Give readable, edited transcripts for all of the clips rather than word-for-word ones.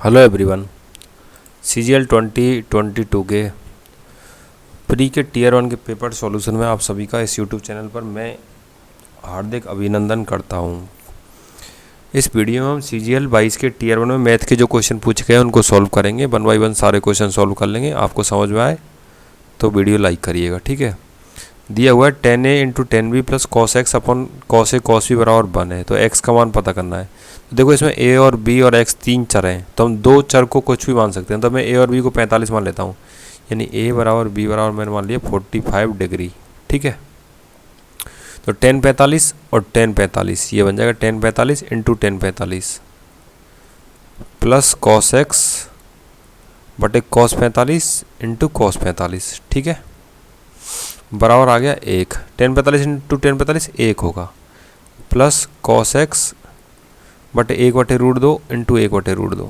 Hello everyone. CGL 2022 के pre के tier 1 के पेपर सॉल्यूशन में आप सभी का इस यूट्यूब चैनल पर मैं हार्दिक अभिनंदन करता हूं। इस वीडियो में हम CGL 22 के टीयर 1 में मैथ के जो क्वेश्चन पूछे गए हैं उनको सॉल्व करेंगे। 1 बाय 1 सारे क्वेश्चन सॉल्व कर लेंगे। आपको समझ में आए तो वीडियो लाइक करिएगा, ठीक है। दिया हुआ है 10a into 10b plus cos X upon cos A cos B बराबर 1 है, तो x का मान पता करना है। तो देखो इसमें a और b और x तीन चर हैं, तो हम दो चर को कुछ भी मान सकते हैं। तो मैं a और b को 45 मान लेता हूँ, यानी a बराबर b बराबर मैंने मान लिया 45 डिग्री, ठीक है। तो 10 45 और 10 45 ये बन जाएगा 10 45 इंटू 10 45 प्लस कॉस एक्स बटे कॉस 45 इंटू कॉस 45, ठीक है, बराबर आ गया 1। 10 45 इंटू 10 45 1 होगा, प्लस कॉस एक्स बटे 1 बटे रूट 2 इंटू 1 बटे रूट 2,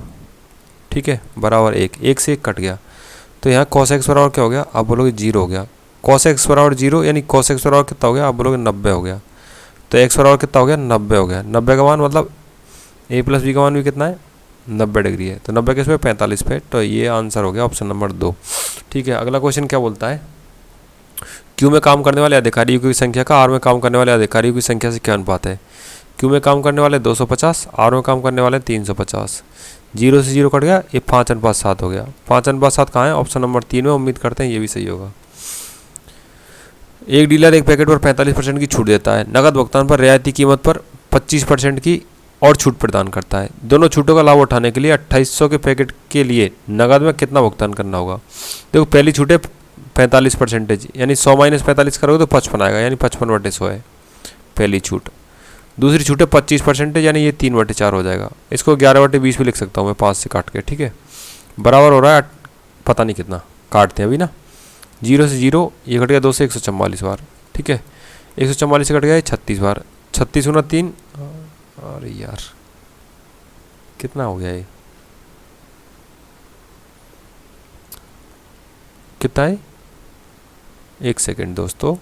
ठीक है, बराबर 1। 1 से 1 कट गया, तो यहाँ कॉस एक्स बराबर क्या हो गया, आप बोलोगे 0 हो गया। कॉस एक्स बराबर 0 यानी कॉस एक्स बराबर कितना हो गया, आप बोलोगे 90 हो गया। तो एक्स बराबर कितना हो गया, 90 हो गया। 90 का मान मतलब a प्लस बी का मान भी कितना है, 90 डिग्री है। तो 90 किस पे, 45 पे। तो ये आंसर हो गया ऑप्शन नंबर 2, ठीक है। अगला क्वेश्चन क्या बोलता है, क्यू में काम करने वाले अधिकारियों की संख्या का आर में काम करने वाले अधिकारियों की संख्या से क्या अनुपात है। क्यू में काम करने वाले 250, आर में काम करने वाले 350। 0 से 0 कट गया, ये 5:7 हो गया। 5:7 कहाँ है, ऑप्शन नंबर 3 में। उम्मीद करते हैं ये भी सही होगा। एक डीलर एक पैकेट पर 45% की छूट देता है। नकद भुगतान पर रियायती कीमत पर 25% की और छूट प्रदान करता है। दोनों छूटों का लाभ उठाने के लिए 2800 के पैकेट के लिए नकद में कितना भुगतान करना होगा। देखो पहली छूट है 45%, यानी 100 माइनस 45 करोगे तो 55 आएगा, यानी 55/100 है पहली छूट। दूसरी छूट है 25%, यानी ये 3/4 हो जाएगा। इसको 11/20 भी लिख सकता हूँ मैं 5 से काट के, ठीक है, बराबर हो रहा है पता नहीं कितना, काटते हैं अभी ना। 0 से 0 ये कट गया 2 से 144 बार, ठीक है। 144 से कट गया 36 बार। 36 गुना 3, अरे यार कितना हो गया ये, कितना है, 1 सेकेंड दोस्तों,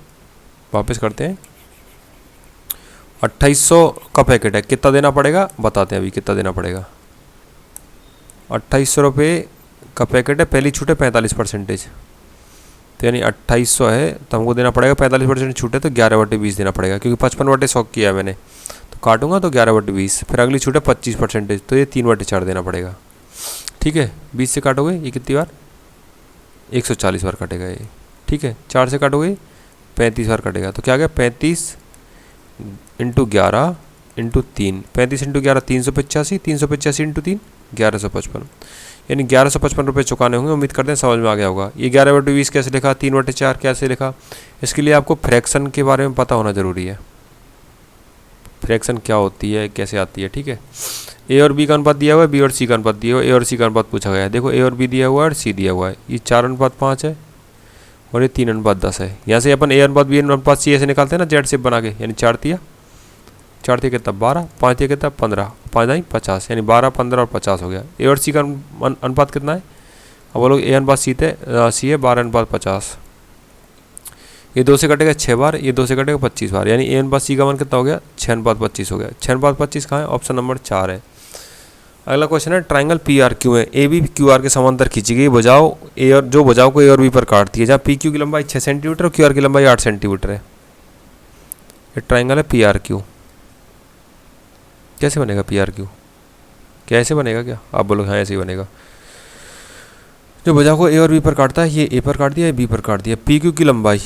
वापस करते हैं। 2800 का पैकेट है, कितना देना पड़ेगा बताते हैं अभी कितना देना पड़ेगा। 2800 रुपये का पैकेट है, पहली छूट है 45%, तो यानी 2800 है, तो हमको देना पड़ेगा 45% छूट है तो 11/20 देना पड़ेगा, क्योंकि 55/100 किया है मैंने, तो काटूंगा तो 11/20। फिर अगली छूट है 25%, तो ये 3/4 देना पड़ेगा, ठीक है। 20 से काटोगे ये कितनी बार, 140 बार कटेगा ये, ठीक है। 4 से काटोगे 35 बार कटेगा, तो क्या आ गया 35 इंटू 11 इंटू 3, 35 इंटू 11 385, 385 इंटू 3 1155, यानी 1155 रुपये चुकाने होंगे। उम्मीद करते हैं समझ में आ गया होगा। ये 11/20 कैसे लिखा, 3/4 कैसे लिखा, इसके लिए आपको फ्रैक्शन के बारे में पता होना ज़रूरी है। फ्रैक्शन क्या होती है, कैसे आती है, ठीक है। ए और बी का अनुपात दिया हुआ है, बी और सी का अनुपात दिया हुआ है, ए और सी का अनुपात पूछा गया है। देखो ए और बी दिया हुआ है और सी दिया हुआ है। ये 4:5 है और ये 3:10 है। यहाँ से अपन ए अनुपात बी अनुपात सी ऐसे निकालते हैं ना, जेड शेप बना के, यानी 4 कितना 12, 5 कितना 15, 5 50, यानी 12 15 और 50 हो गया। ए और सी का अनुपात कितना है, अब बोलो ए अनुपात सी है 12:50। ये 2 से कटेगा 6 बार, ये 2 से कटेगा 25 बार, यानी ए अनुपात सी का मान कितना हो गया 6:25 हो गया। 6:25 कहाँ है, ऑप्शन नंबर 4 है। अगला क्वेश्चन है, ट्राइंगल पी आर क्यू है, ए बी क्यू आर के समांतर खींची गई भुजाओं ए और जो भुजाओं को ए और बी पर काटती है, जहाँ पी क्यू की लंबाई 6 सेंटीमीटर और क्यू आर की लंबाई 8 सेंटीमीटर है। ये ट्राइंगल है पी आर क्यू। कैसे बनेगा पी आर क्यू, कैसे बनेगा, क्या आप बोलो, हाँ ऐसे ही बनेगा। जो भुजाओं को ए और बी पर काटता है, ये ए पर काट दिया, ये बी पर काट दिया। पी क्यू की लंबाई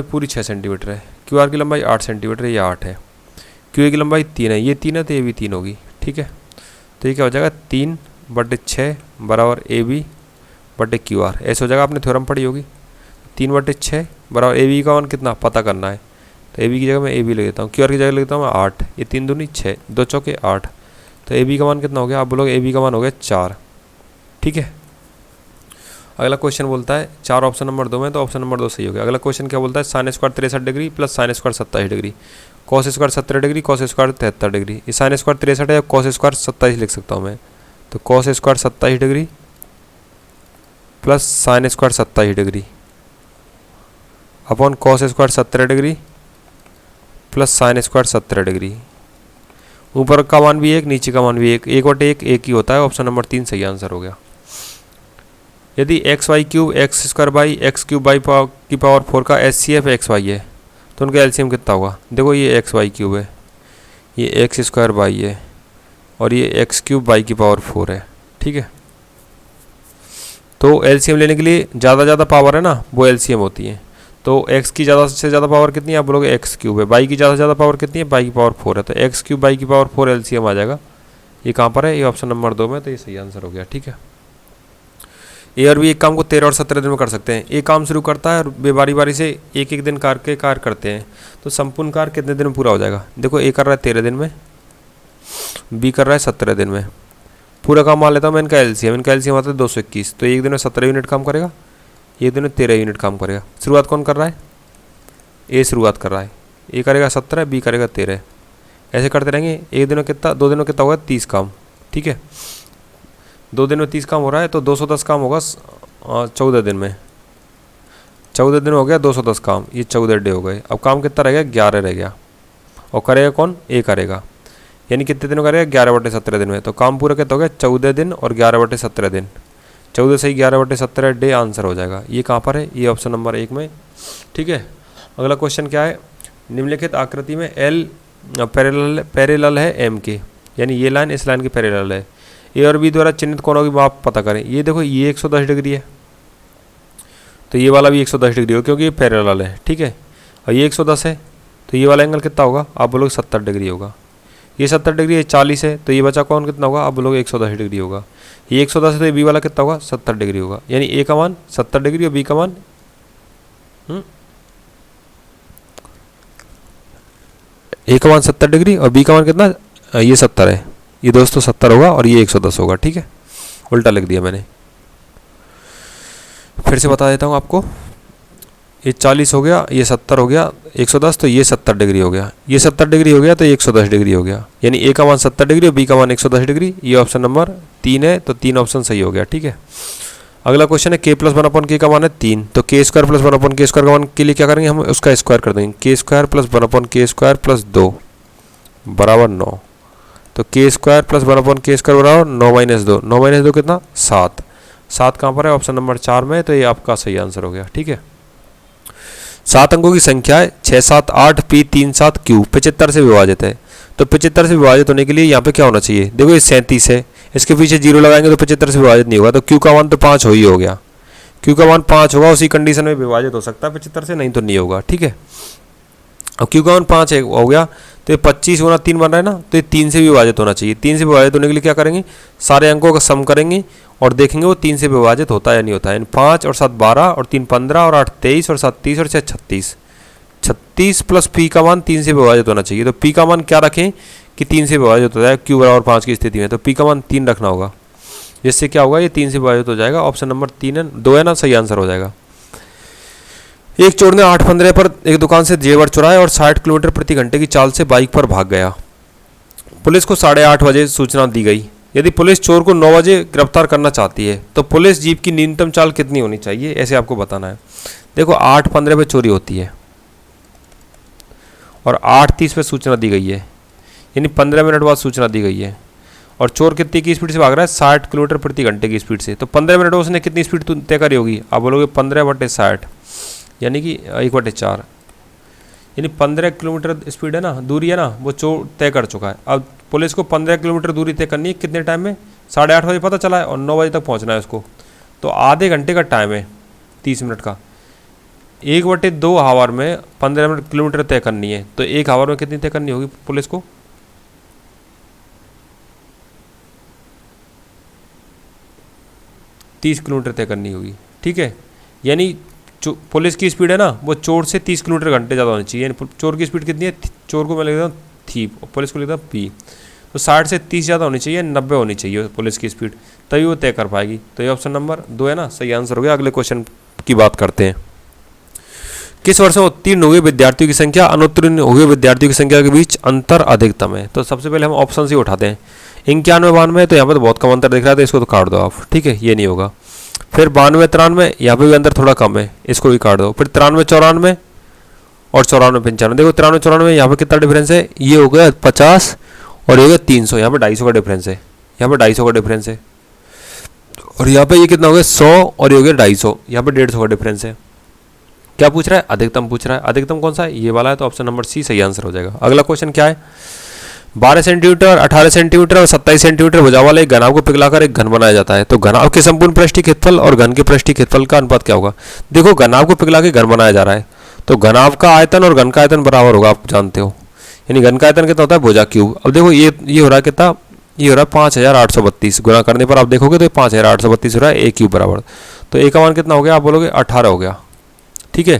पूरी 6 सेंटीमीटर है, क्यू आर की लंबाई 8 सेंटीमीटर है, ये 8 है। क्यू ए की लंबाई 3 है, ये 3 है, तो ये भी 3 होगी, ठीक है। तो ये क्या हो जाएगा 3/6 बराबर ए बी बटे क्यू आर, ऐसे हो जाएगा। आपने थ्योरम पढ़ी होगी। 3/6 बराबर ए बी का मान कितना पता करना है, तो ए बी की जगह मैं ए बी ले लेता हूँ, क्यू आर की जगह ले लेता हूँ मैं 8, ये 3 दूनी 6, 2 चौके 8, तो ए बी का मान कितना हो गया, आप बोलोगे ए बी का मान हो गया 4, ठीक है। अगला क्वेश्चन बोलता है 4 ऑप्शन नंबर 2 में, तो ऑप्शन नंबर 2 सही हो गया। अगला क्वेश्चन क्या बोलता है, sine square 63 degree plus sine square 27 degree, cos square 17 degree, cos square 73 degree. ये साइन स्क्वायर 63 है, कॉस स्क्वायर 27 लिख सकता हूँ मैं, तो cos square 27 degree plus sine square 27 degree upon cos square 17 degree plus sine square 17 degree. ऊपर का मान भी 1, नीचे का मान भी 1, 1/1 1 ही होता है। ऑप्शन नंबर 3 सही आंसर हो गया। यदि X Y cube X square by X cube by की पावर 4 का HCF एक्स वाई है तो उनका LCM कितना होगा? देखो ये एक्स वाई क्यूब है, ये एक्स स्क्वायर बाई है और ये एक्स क्यूब बाई की पावर 4 है। ठीक है, तो LCM लेने के लिए ज़्यादा पावर है ना वो LCM होती है। तो x की ज़्यादा से ज़्यादा पावर कितनी है? आप बोलोगे एक्स क्यूब है। बाई की ज़्यादा से ज़्यादा पावर कितनी है? बाई की पावर 4 है। तो एक्स क्यूब बाई की पावर 4 LCM आ जाएगा। ये कहाँ पर है? ये ऑप्शन नंबर 2 में, तो ये सही आंसर हो गया। ठीक है, ए और बी एक काम को 13 और 17 दिन में कर सकते हैं। एक काम शुरू करता है और वे बारी बारी से एक एक दिन कार्य करते हैं, तो संपूर्ण कार्य कितने दिन में पूरा हो जाएगा? देखो ए कर रहा है 13 दिन में, बी कर रहा है 17 दिन में। पूरा काम मान लेता हूँ मैं इनका LCM आता है 221, तो एक दिन में 17 यूनिट काम करेगा, एक दिन में 13 यूनिट काम करेगा। शुरुआत कौन कर रहा है? ए शुरुआत कर रहा है, ए करेगा 17, बी करेगा 13, ऐसे करते रहेंगे। एक दिन में कितना, 2 दिन में कितना होगा? 30 काम। ठीक है, 2 दिन में 30 काम हो रहा है तो 210 काम होगा 14 दिन में। 14 दिन हो गया 210 काम, ये 14 डे हो गए। अब काम कितना रह गया? 11 रह गया। और करेगा कौन? ए करेगा। यानी कितने दिन करेगा? 11/17 दिन में। तो काम पूरा कितना हो गया? 14 दिन और 11/17 दिन। 14 से 11/17 डे आंसर हो जाएगा। ये कहाँ पर है? ये ऑप्शन नंबर 1 में। ठीक है, अगला क्वेश्चन क्या है? निम्नलिखित आकृति में L पैरेलल है M के, यानी ये लाइन इस लाइन की पैरेलल है। ए और बी द्वारा चिन्हित कोणों की माप पता करें। ये देखो ये 110 डिग्री है, तो ये वाला भी 110 डिग्री हो क्योंकि ये पैरेलल है। ठीक है, और ये 110 है तो ये वाला एंगल कितना होगा? आप बोलोगे 70 डिग्री होगा। ये 70 डिग्री, ये 40 है तो ये बचा कौन कितना होगा? आप बोलोगे 110 डिग्री होगा। ये 110 है तो ये बी वाला कितना होगा? 70 डिग्री होगा। यानी ए का मान 70 डिग्री और बी का मान ए का मान 70 डिग्री और बी का मान कितना? ये 70 है, ये दोस्तों 70 होगा और ये 110 होगा। ठीक है, उल्टा लिख दिया मैंने। फिर से बता देता हूँ आपको, ये 40 हो गया, ये 70 हो गया, 110 तो ये 70 डिग्री हो गया, ये 70 डिग्री हो गया तो ये 110 डिग्री हो गया। यानी ए का मान 70 डिग्री और बी का मान 110 डिग्री। ये ऑप्शन नंबर 3 है, तो 3 ऑप्शन सही हो गया। ठीक है, अगला क्वेश्चन है k + 1/k का मान है 3, तो k² + 1/k² का मान के लिए क्या करेंगे? हम उसका स्क्वायर कर देंगे। k² + 1/k² + 2 बराबर 9, तो k² + 1/k² बराबर 9 - 2, 9 - 2 कितना? 7। 7 कहाँ पर है? ऑप्शन नंबर 4 में, तो ये आपका सही आंसर हो गया। ठीक है, 7 अंकों की संख्या है 6, 7, 8 P 3, 7 Q 75 से विभाजित है। तो 75 से विभाजित होने के लिए यहाँ पे क्या होना चाहिए? देखो ये 37 है, इसके पीछे 0 लगाएंगे तो 75 से विभाजित नहीं होगा, तो Q का मान तो 5 हो गया। Q का मान 5 होगा, उसी कंडीशन में विभाजित हो सकता है 75 से, नहीं तो नहीं होगा। ठीक है, अब Q का मान 5 हो गया तो ये 25 गुना 3 बन रहा है ना, तो ये 3 से विभाजित होना चाहिए। 3 से विभाजित होने के लिए क्या करेंगे? सारे अंकों का सम करेंगे और देखेंगे वो 3 से विभाजित होता है या नहीं होता है। 5 और 7 12 और 3 15 और 8 23 और 7 30 और 6 36, 36 प्लस P का मान 3 से विभाजित होना चाहिए। तो P का मान क्या रखें कि 3 से विभाजित होता है? Q बराबर 5 की स्थिति में तो P का मान 3 रखना होगा, जिससे क्या होगा? ये 3 से विभाजित हो जाएगा। ऑप्शन नंबर 3 है, 2 है ना, सही आंसर हो जाएगा। एक चोर ने 8:15 पर एक दुकान से जेवर चुराए और 60 किलोमीटर प्रति घंटे की चाल से बाइक पर भाग गया। पुलिस को 8:30 बजे सूचना दी गई। यदि पुलिस चोर को 9 बजे गिरफ्तार करना चाहती है तो पुलिस जीप की न्यूनतम चाल कितनी होनी चाहिए? ऐसे आपको बताना है। देखो 8:15 पे चोरी होती है और 8:30 पे सूचना दी गई है, यानी 15 मिनट बाद सूचना दी गई है। और चोर कितनी की स्पीड से भाग रहा है? 60 किलोमीटर प्रति घंटे की स्पीड से। तो 15 मिनट में उसने कितनी स्पीड तय करी होगी? आप बोलोगे 15/60, यानी कि 1/4, यानी 15 किलोमीटर स्पीड है ना, दूरी है ना, वो चोर तय कर चुका है। अब पुलिस को 15 किलोमीटर दूरी तय करनी है कितने टाइम में? 8:30 बजे पता चला है और 9 बजे तक पहुंचना है उसको, तो आधे घंटे का टाइम है 30 मिनट का। 1/2 आवर में 15 किलोमीटर तय करनी है, तो 1 आवर में कितनी तय करनी होगी पुलिस को? – 30 किलोमीटर तय करनी होगी। ठीक है, यानी पुलिस की स्पीड है ना, वो चोर से 30 किलोमीटर घंटे ज़्यादा होनी चाहिए। चोर की स्पीड कितनी है? चोर को मैं लिखता हूँ थी, पुलिस को लिखता हूँ पी, तो 60 से 30 ज़्यादा होनी चाहिए, 90 होनी चाहिए पुलिस की स्पीड, तभी वो तय कर पाएगी। तो ये ऑप्शन नंबर 2 है ना, सही आंसर हो गया। अगले क्वेश्चन की बात करते हैं। किस वर्ष में उत्तीर्ण हुए विद्यार्थियों की संख्या अनुत्तीर्ण हुए विद्यार्थियों की संख्या के बीच अंतर अधिकतम है? तो सबसे पहले हम ऑप्शन ही उठाते हैं। 91 92, तो यहाँ पर तो बहुत कम अंतर दिख रहा है, तो इसको तो काट दो आप। ठीक है, ये नहीं होगा। फिर 92 93, यहाँ पे भी अंतर थोड़ा कम है, इसको भी काट दो। फिर 93 94 और 94 95। देखो 93 94 यहाँ पे कितना डिफरेंस है? ये हो गया 50 और ये हो गया 300, यहाँ पे 250 का डिफरेंस है, यहाँ पे 250 का डिफरेंस है, और यहाँ पे ये कितना हो गया 100 और ये हो गया 250, यहाँ पे 150 का डिफरेंस है। क्या पूछ रहा है? अधिकतम पूछ रहा है। अधिकतम कौन सा है? ये वाला है, तो ऑप्शन नंबर सी सही आंसर हो जाएगा। अगला क्वेश्चन क्या है? 12 सेंटीमीटर, 18 सेंटीमीटर और 27 सेंटीमीटर भुजा वाले एक घनाभ को पिघलाकर एक घन बनाया जाता है। तो घनाभ के संपूर्ण पृष्ठीय क्षेत्रफल और घन के पृष्ठीय क्षेत्रफल का अनुपात क्या होगा? देखो घनाभ को पिघला के घन बनाया जा रहा है, तो घनाभ का आयतन और घन का आयतन बराबर होगा, आप जानते हो। यानी घन का आयतन कितना होता है? भुजा क्यूब। अब देखो ये हो रहा है कितना? ये हो रहा है 5832, गुणा करने पर आप देखोगे तो 5832 हो रहा है, ए क्यूब बराबर। तो ए का मान कितना हो गया? आप बोलोगे 18 हो गया, ठीक है।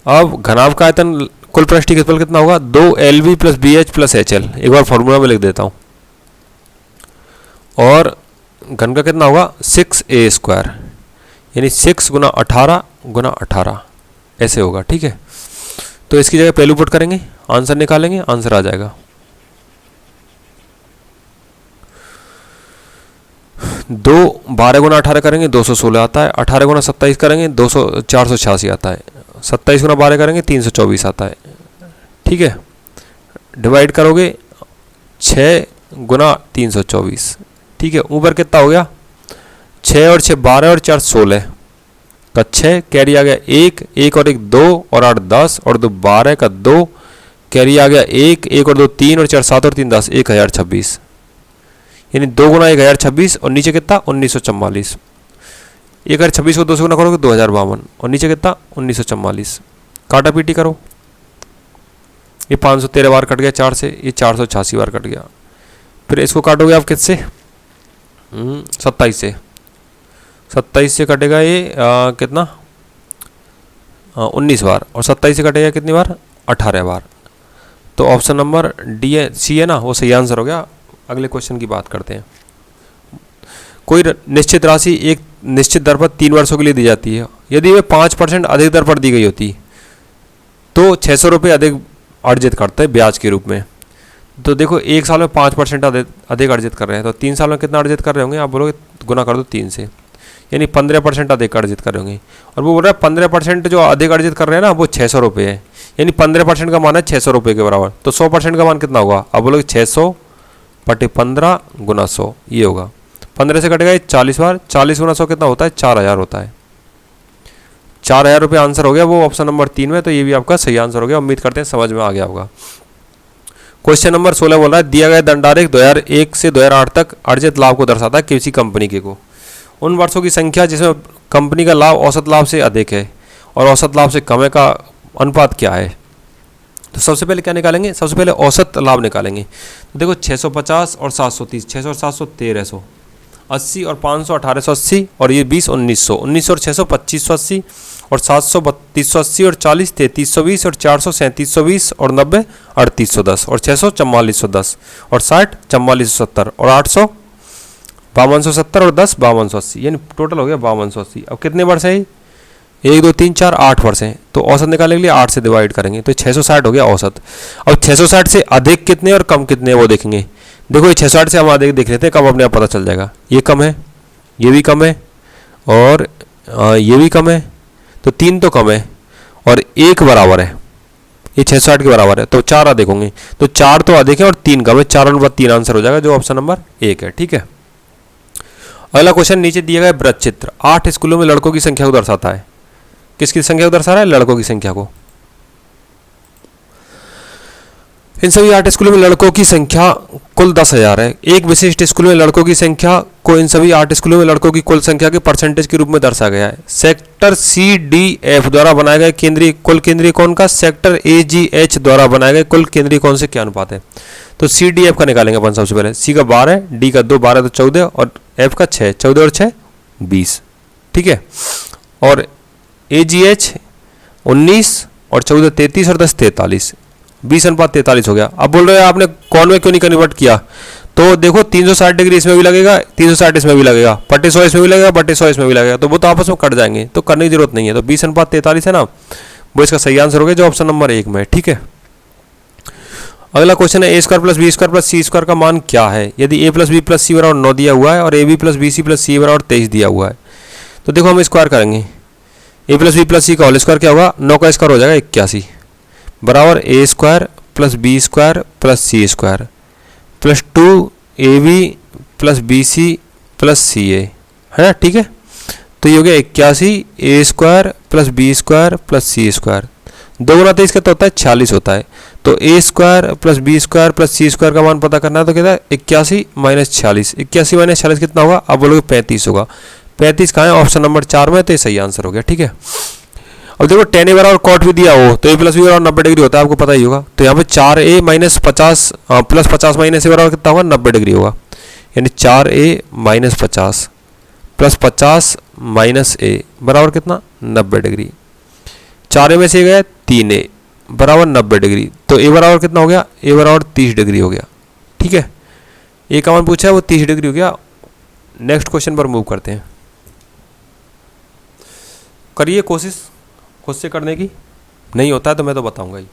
अब घनाभ का आयतन कुल पृष्ठीय क्षेत्रफल कितना होगा? 2LV plus BH plus HL। एक बार फॉर्मूला में लिख देता हूँ। और घन का कितना होगा? 6A², यानी 6 गुना 18 गुना 18 ऐसे होगा, ठीक है। तो इसकी जगह पहलू पुट करेंगे, आंसर निकालेंगे, आंसर आ जाएगा 12 गुना 18 करेंगे 216 आता है, 18 गुना 27 करेंगे 486 आता है, 27 गुना 12 करेंगे 324 आता है, ठीक है। डिवाइड करोगे 6 गुना 324, ठीक है। ऊपर कितना हो गया? 6 और 6 12 और 4 16 का 6 कैरी आ गया 1, 1 और 1 2 और 8 10 और 2 12 का 2 कैरी आ गया 1, 1 और 2 3 और 4 7 और 3 10, 1026, यानी 2 गुना 1026 और नीचे कितना? 1944। 1026 को 2 से गुना करोगे 2052 और नीचे कितना? 1944। काटा पीटी करो, ये 513 बार कट गया 4 से, ये 486 बार कट गया। फिर इसको काटोगे आप किससे? 27 से, 27 से कटेगा ये कितना? 19 बार, और 27 से कटेगा कितनी बार? 18 बार। तो ऑप्शन नंबर डी है, सी है ना, वो सही आंसर हो गया। अगले क्वेश्चन की बात करते हैं। कोई निश्चित राशि एक निश्चित दर पर 3 वर्षों के लिए दी जाती है। यदि वे 5% अधिक दर पर दी गई होती तो 600 रुपये अधिक अर्जित करते हैं ब्याज के रूप में। तो देखो 1 साल में 5% अधिक अर्जित कर रहे हैं, तो 3 साल में कितना अर्जित कर रहे होंगे? आप बोलोगे गुना कर दो 3 से, यानी 15% अधिक अर्जित कर रहे होंगे। और वो बोल रहा है 15% जो अधिक अर्जित कर रहे हैं ना, वो 600 रुपये है, यानी 15% का मान है 600 रुपये के बराबर। तो 100% का मान कितना होगा? आप बोलोगे 600 बटे 15 गुना 100, ये होगा। 15 से कटेगा 40 बार, 40 गुना 100 कितना होता है? 4000 होता है। 4000 रुपये आंसर हो गया वो ऑप्शन नंबर 3 में। तो ये भी आपका सही आंसर हो गया। उम्मीद करते हैं समझ में आ गया होगा। क्वेश्चन नंबर 16 बोल रहा है, दिया गया दंडारेख 2001 से 2008 तक अर्जित लाभ को दर्शाता है किसी कंपनी के को। उन वर्षों की संख्या जिसमें कंपनी का लाभ औसत लाभ से अधिक है और औसत लाभ से कम है का अनुपात क्या है? तो सबसे पहले क्या निकालेंगे? सबसे पहले औसत लाभ निकालेंगे। तो देखो 650 और 730, 600 और 700 1300, 80 और 500 1880, और ये 20 1900, 1900 और 600 2580, और 700 3280, और 40 3320, और 400 3720, और 90 3810, और 600 4410, और 60 4470, और 800 5270, और 10 5280, यानी टोटल हो गया 5280। अब कितने वर्ष है? 1 2 3 4 8 वर्ष हैं। तो औसत निकालने के लिए 8 से डिवाइड करेंगे, तो 660 हो गया औसत। अब 660 से अधिक कितने और कम कितने वो देखेंगे। देखो ये 660 से हम अधिक देख लेते हैं, कम अपने आप पता चल जाएगा। ये कम है, ये भी कम है, और ये भी कम है, तो 3 तो कम है, और 1 बराबर है, ये 660 के बराबर है। तो 4 अधिक होंगे, तो 4 तो अधिक है और 3 कम है। 4/3 आंसर हो जाएगा, जो ऑप्शन नंबर 1 है, ठीक है। अगला क्वेश्चन, नीचे दिया गया वृत्त चित्र 8 स्कूलों में लड़कों की संख्या को दर्शाता है। किसकी संख्या को दर्शा रहा है? लड़कों की संख्या को। इन सभी 8 स्कूलों में लड़कों की संख्या कुल 10,000 है। एक विशिष्ट स्कूल में लड़कों की संख्या को इन सभी 8 स्कूलों में लड़कों की कुल संख्या के परसेंटेज के रूप में दर्शाया गया है। सेक्टर CDF द्वारा बनाए गए केंद्रीय कुल केंद्रीय कोण का सेक्टर AGH द्वारा बनाए गए कुल केंद्रीय कोण से क्या अनुपात है? तो CDF का निकालेंगे अपन सबसे पहले। C का 12, D का 2 12 तो 14, और F का 6 14 और 6 20, ठीक है। और AGH 19 और 14 33 और 10 43, 20/43 हो गया। अब बोल रहे हैं आपने कौन में क्यों नहीं कन्वर्ट किया? तो देखो 360 डिग्री इसमें भी लगेगा, 360 इसमें भी लगेगा, बटे 100 इसमें भी लगेगा, बटे 100 इसमें भी लगेगा, तो वो तो आपस में कट जाएंगे, तो करने की जरूरत नहीं है। तो 20/43 है ना, वो इसका सही आंसर हो गया, जो ऑप्शन नंबर 1 में है, ठीक है। अगला क्वेश्चन है, A² + B² + C² का मान क्या है यदि A + B + C = 9 दिया हुआ है और AB + BC + C = 23 दिया हुआ है। तो देखो हम स्क्वायर करेंगे। A + B + C का होल स्क्वायर क्या होगा? 9 का स्क्वायर हो जाएगा 81 बराबर A² + B² + C² plus 2ab plus bc plus ca, है ना, ठीक है। तो ये हो गया 81 a square plus B square plus C square, 2 गुना 23 कितना होता है 46 होता है। तो a square plus B square plus C square का मान पता करना है, तो कहता है 81 माइनस 46, 81 माइनस 46 कितना होगा, अब बोलोगे 35 होगा। 35 कहाँ है, ऑप्शन नंबर 4 में, तो ये सही आंसर हो गया, ठीक है। अब देखो tan a बराबर कॉट भी दिया हो तो a प्लस बी बराबर 90 डिग्री होता है, आपको पता ही होगा। तो यहाँ पे 4a minus 50 plus 50 minus a बराबर कितना होगा, 90 डिग्री होगा। यानी 4a minus 50 plus 50 minus a बराबर कितना, 90 डिग्री। 4a में से गया 3a बराबर 90 डिग्री, तो a बराबर कितना हो गया, a बराबर 30 डिग्री हो गया, ठीक है। a का मान पूछा है वो 30 डिग्री हो गया। नेक्स्ट क्वेश्चन पर मूव करते हैं। करिए कोशिश खुद से करने की, नहीं होता है तो मैं तो बताऊंगा ही।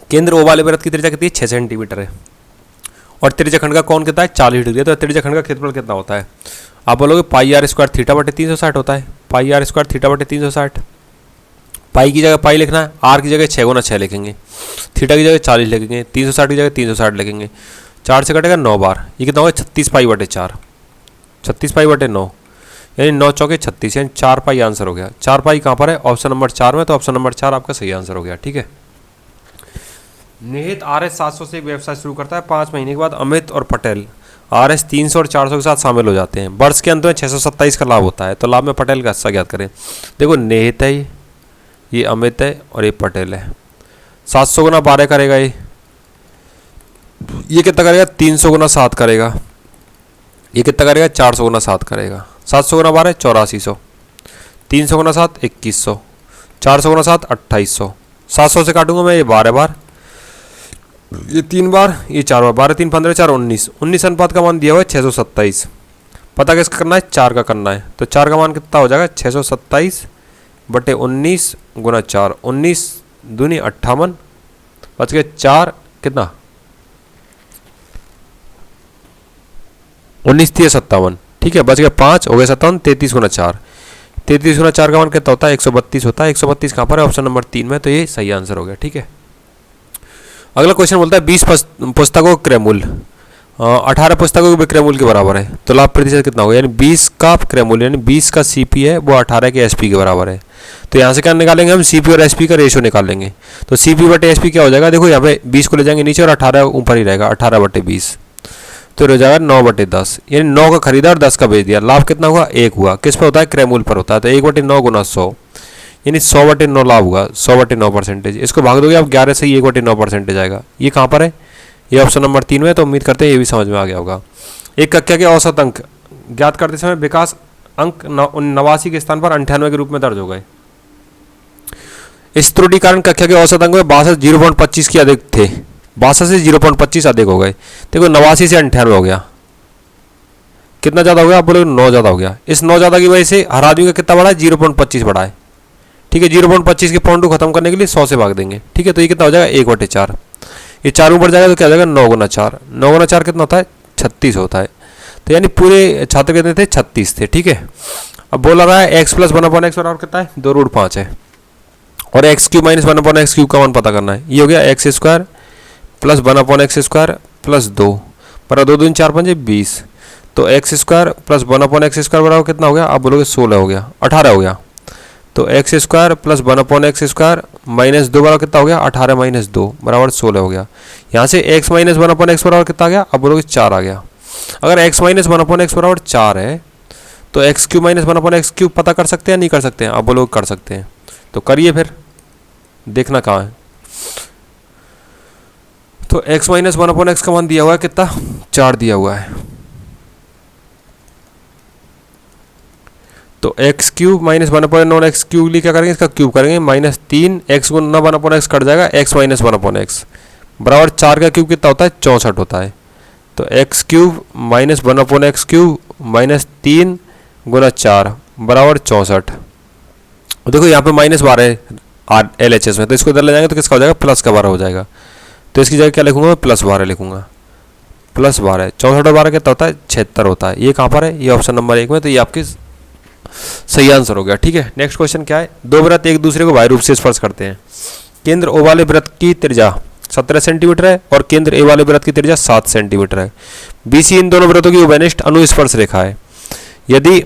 केंद्र ओ वाले वृत्त की त्रिज्या कितनी है, 6 सेंटीमीटर है, और त्रिज्या खंड का कोण कितना है, 40 डिग्री है। तो त्रिज्या खंड का क्षेत्रफल कितना होता है, आप बोलोगे पाई आर स्क्वायर थीटा बटे 360 होता है। पाई आर स्क्वायर थीटा बटे 360, पाई की जगह पाई लिखना है, आर की जगह 6 गुना 6 लिखेंगे, थीटा की जगह 40 लिखेंगे, 360 की जगह 360 लिखेंगे, 4 से कटेगा 9 बार, ये कितना होगा 36 पाई बटे 4, 36 पाई बटे 9, यानी 9 चौके 36, यानी 4 पाई आंसर हो गया। 4 पाई कहाँ पर है, ऑप्शन नंबर 4 में, तो ऑप्शन नंबर 4 आपका सही आंसर हो गया, ठीक है। निहित RS 700 से एक व्यवसाय शुरू करता है, 5 महीने के बाद अमित और पटेल RS 300 और 400 के साथ शामिल हो जाते हैं। वर्ष के अंत में 627 का लाभ होता है, तो लाभ में पटेल का हिस्सा ज्ञात करें। देखो निहित है, ये अमित है और ये पटेल है। 700 गुना 12 करेगा, ये कितना करेगा, 300 गुना 7 करेगा, ये कितना करेगा, 400 गुना 7 करेगा। 700 गुना 12 8400, 300 गुना 7 2100, 400 गुना 7 2800। 700 से काटूंगा मैं, ये 12 बार, ये 3 बार, ये 4 बार, 12 3 15 4 19, 19 अनुपात का मान दिया हुआ है 627। पता किसका करना है, 4 का करना है। तो 4 का मान कितना हो जाएगा, 627 बटे 19 गुना 4, 19 दूनी 58, बच गए 4 कितना, 19 3 57, ठीक है, बच गए 5 हो गए 57, 33 गुना 4, 33 गुना 4 का मान कितना होता है, 132 होता है। 132 कहाँ पर है, ऑप्शन नंबर 3 में, तो ये सही आंसर हो गया, ठीक है। अगला क्वेश्चन बोलता है 20 पुस्तकों का क्रय मूल्य 18 पुस्तकों के विक्रय मूल्य के बराबर है, तो लाभ प्रतिशत कितना होगा, यानी 20 का क्रय मूल्य, यानी 20 का CP है वो 18 के SP के बराबर है। तो यहाँ से क्या निकालेंगे हम, CP और SP का रेशियो निकाल लेंगे। तो CP बटे SP क्या हो जाएगा, देखो यहाँ पे 20 को ले जाएंगे नीचे और 18 ऊपर ही रहेगा, 18 बटे 20, तो हो जाएगा 9 बटे 10, यानी 9 का खरीदा और 10 का बेच दिया। लाभ कितना हुआ, 1 हुआ। किस पर होता है, क्रय मूल्य पर होता है। तो 1 बटे 9 गुना 100, यानी 100 बटे 9 लाभ हुआ, 100 बटे 9%। इसको भाग दोगे आप 11 से, 1 बटे 9% आएगा। ये कहाँ पर है, ये ऑप्शन नंबर 3 में। तो उम्मीद करते हैं ये भी समझ में आ गया होगा। एक कक्षा के औसत अंक ज्ञात करते समय विकास अंक 89 के स्थान पर 98 के रूप में दर्ज हो गए। इस त्रुटि कारण कक्षा के औसत अंक में 62 0.25 की अधिक थे, 62 से 0.25 अधिक हो गए। देखो 89 से 98 हो गया, कितना ज़्यादा हो गया, आप बोलोगे 9 ज़्यादा हो गया। इस 9 ज़्यादा की वजह से हर आदमी का कितना बढ़ा है, 0.25 बढ़ा है, ठीक है। 0.25 के पॉइंट को खत्म करने के लिए 100 से भाग देंगे, ठीक है। तो ये कितना हो जाएगा, 1 बटे 4, ये 4 ऊपर जाएगा तो क्या हो जाएगा, 9 गुना 4, 9 गुना 4 कितना होता है, 36 होता है। तो यानी पूरे छात्र कितने थे, 36 थे, ठीक है। अब बोला रहा है x प्लस 1/x बराबर कितना है, 2√5 है, और x cube minus 1/x cube का मान पता करना है। ये हो गया x square plus 1/x square plus 2 बराबर 2 दूनी 4 5 20। तो x square plus 1/x square बराबर कितना हो गया, आप बोलोगे 16 हो गया, 18 हो गया। तो x square plus 1/x square minus 2 बराबर कितना हो गया, 18 माइनस 2 बराबर 16 हो गया। यहाँ से x माइनस 1/x बराबर कितना आ गया, आप बोलोगे 4 आ गया। अगर x माइनस 1/x बराबर 4 है तो x cube minus 1/x cube पता कर सकते हैं, नहीं कर सकते हैं, आप बोलोगे कर सकते हैं। तो करिए फिर, देखना कहाँ है। तो x माइनस 1/x का मान दिया हुआ है कितना, 4 दिया हुआ है। तो x cube minus 1/x cube लिए क्या करेंगे, इसका क्यूब करेंगे, माइनस 3 x गुना 1/x कट जाएगा, x माइनस 1/x बराबर 4 का क्यूब कितना होता है, 64 होता है। तो x cube minus 1/x cube minus 3 गुना 4 बराबर 64। देखो यहाँ पे -12 है LHS में, तो इसको इधर ले जाएंगे तो किसका हो जाएगा, प्लस का 12 हो जाएगा। तो इसकी जगह क्या लिखूंगा मैं, +12 लिखूंगा, +12। 64 और 12 कितना होता है, 76 होता है। ये कहाँ पर है, ये ऑप्शन नंबर 1 में। तो ये आपकी सही आंसर हो गया। ठीक है, नेक्स्ट क्वेश्चन क्या है, दो वृत्त एक दूसरे को बाह्य रूप से स्पर्श करते हैं। केंद्र ओ वाले वृत्त की त्रिज्या 17 सेंटीमीटर है और केंद्र ए वाले वृत्त की त्रिज्या 7 सेंटीमीटर है। बीसी इन दोनों वृत्तों की उभयनिष्ठ अनुस्पर्श रेखा है। यदि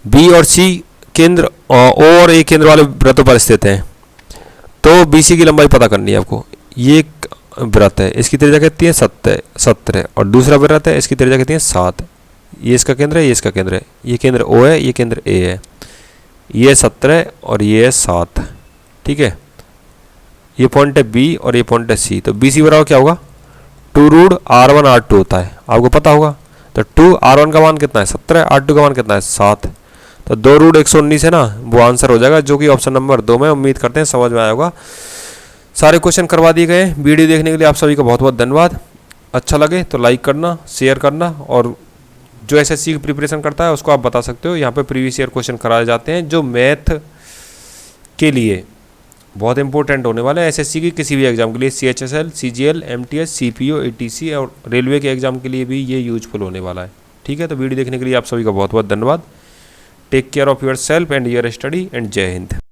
बी और सी केंद्र ओ और ए केंद्र वाले वृत्तों पर स्थित हैं तो बीसी की लंबाई पता करनी है आपको। ये एक वृत्त है, इसकी त्रिज्या कितनी है 17 और दूसरा वृत्त है, इसकी त्रिज्या कितनी है 7। ये इसका केंद्र है, ये इसका केंद्र है, ये केंद्र ओ है, ये केंद्र ए है, ये 17 और ये है 7। ठीक है, ये पॉइंट है बी और ये पॉइंट है सी। तो बी सी बराबर क्या होगा 2√R1R2 होता है, आपको पता होगा। तो 2R1 का मान कितना है 17, R2 का मान कितना है 7। तो 2√119 है ना, वो आंसर हो जाएगा, जो कि ऑप्शन नंबर 2 में। उम्मीद करते हैं समझ में आया होगा। सारे क्वेश्चन करवा दिए गए। वीडियो देखने के लिए आप सभी का बहुत बहुत धन्यवाद। अच्छा लगे तो लाइक करना, शेयर करना, और जो एसएससी की प्रिपरेशन करता है उसको आप बता सकते हो। यहाँ पे प्रीवियस ईयर क्वेश्चन कराए जाते हैं जो मैथ के लिए बहुत इंपॉर्टेंट होने वाला है। एसएससी की किसी भी एग्जाम के लिए, CHSL, CGL, MTS, CPO, ATC और रेलवे के एग्जाम के लिए भी ये यूजफुल होने वाला है। ठीक है, तो वीडियो देखने के लिए आप सभी का बहुत बहुत धन्यवाद। Take care of your self and your study and जय हिंद।